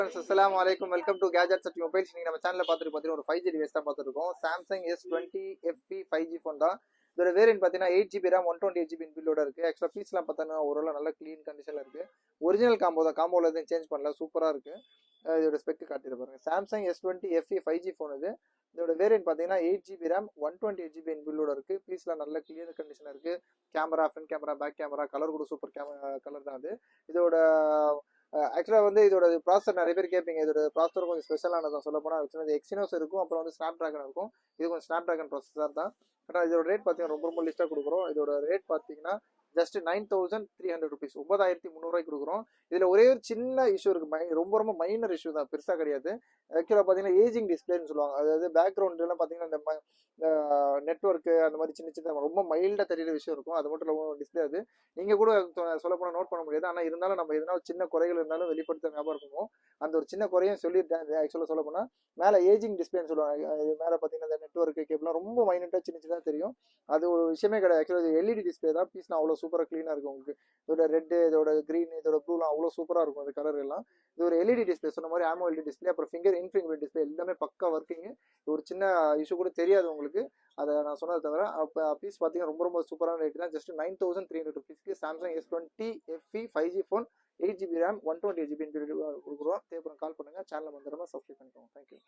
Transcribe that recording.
அஸ்ஸலாமு அலைக்கும். Welcome to gadgets at mobiles. நீங்கள் நம்ம சேனலில் பார்த்துட்டு பார்த்தீங்கன்னா ஒரு 5G டிவைஸ் தான் பார்த்துருக்கோம். Samsung S20 FE 5G phone தான். இதோட வேரியன்ட் பார்த்தீங்கன்னா 8GB RAM 128GB பில்லோட இருக்குது. ஆக்சுவலாக பீஸ்லாம் பார்த்தோன்னா ஓரளவு நல்ல க்ளீன் கண்டிஷனில் இருக்குது. ஒரிஜினல் காம்போ தான், காம்போவில் எதுவும் சேஞ்ச் பண்ணல, சூப்பராக இருக்குது. இதோட ஸ்பெக் காட்டிட்டு பாருங்க. Samsung S20 FE 5G phone இது. இதோட வேரியன்ட் பார்த்தீங்கன்னா 8GB RAM 128GB பில்லோட இருக்குது. பீஸ்லாம் நல்ல கிளியர் கண்டிஷனாக இருக்குது. Camera, front camera, back camera, colour கூட சூப்பர் கலர் தான் அது. இதோட ஆக்சுவலாக வந்து இதோட ப்ராசஸர் நிறைய பேர் கேட்பீங்க. இதோட ப்ராசஸர் கொஞ்சம் ஸ்பெஷலானதான் சொல்ல போனால். ஆக்சுவலாக எக்ஸினோஸ் இருக்கும், அப்புறம் வந்து ஸ்னாப் ட்ராகன் இருக்கும். இது கொஞ்சம் ஸ்னாப் ட்ராகன் ப்ராசஸர் தான். ஆனால் இதோட ரேட் பார்த்தீங்கன்னா ரொம்ப லிஸ்ட்டாக கொடுக்குறோம். இதோட ரேட் பார்த்தீங்கன்னா ஜஸ்ட் 9300 ருபீஸ், 9300 கொடுக்குறோம். இதில் ஒரே ஒரு சின்ன இஷ்யூ இருக்குது, ரொம்ப மைனர் இஷ்யூ தான், பெருசாக கிடையாது. ஆக்சுவலாக பார்த்தீங்கன்னா ஏஜிங் டிஸ்பிளேன்னு சொல்லுவாங்க. அதாவது பேக்ரவுண்ட்லாம் பார்த்தீங்கன்னா இந்த நெட்ஒர்க்கு அந்த மாதிரி சின்ன ரொம்ப மைல்டாக தெரியுற விஷயம் இருக்கும். அது மட்டும் இல்லாமல் டிஸ்பிளே அது நீங்கள் கூட சொல்ல போனால் நோட் பண்ண முடியாது. ஆனால் இருந்தாலும் நம்ம எதனா சின்ன குறைகள் இருந்தாலும் வெளிப்படுத்த ஞாபகம் இருக்கும். அந்த ஒரு சின்ன குறையும் சொல்லியிருந்தேன். ஆக்சுவலாக சொல்ல போனால் மேலே ஏஜிங் டிஸ்பிளேன்னு சொல்லுவாங்க. இது மேலே பார்த்தீங்கன்னா இந்த நெட்ஒர்க்கு கேபிள்லாம் ரொம்ப மைனட்டாக சின்னதாக தெரியும். அது ஒரு விஷயமே கிடையாது. ஆக்சுவலாக எல்இடி டிஸ்பிளே தான். பீஸ்னா அவ்வளோ சூப்பராக க்ளீனாக இருக்கும் உங்களுக்கு. இதோட ரெட்டு, இதோட க்ரீன், இதோட ப்ளூலாம் அவ்வளோ சூப்பராக இருக்கும். அந்த கலர் எல்லாம் இது ஒரு எல்இடி டிஸ்பிளே சொன்ன மாதிரி, AMOLED டிஸ்பிளே, அப்புறம் இன்ஃபிங்கர் டிஸ்பிளே எல்லாமே பக்கா ஒர்க்கிங். ஒரு சின்ன இஷ்யூ கூட தெரியாது உங்களுக்கு. அதை நான் சொன்னதை தவிர அப்போ பீஸ் பார்த்தீங்கன்னா ரொம்ப சூப்பரான ரேட் தான். ஜஸ்ட் 9300 ருபீஸ்க்கு Samsung S20 FE 5G phone, 8GB RAM 128GB கொடுக்குறோம். தேவைப்படும் கால் பண்ணுங்கள். சேனலை வந்துடுறோம், சப்ஸ்கிரைப் பண்ணிக்கோங்க. தேங்க்யூ.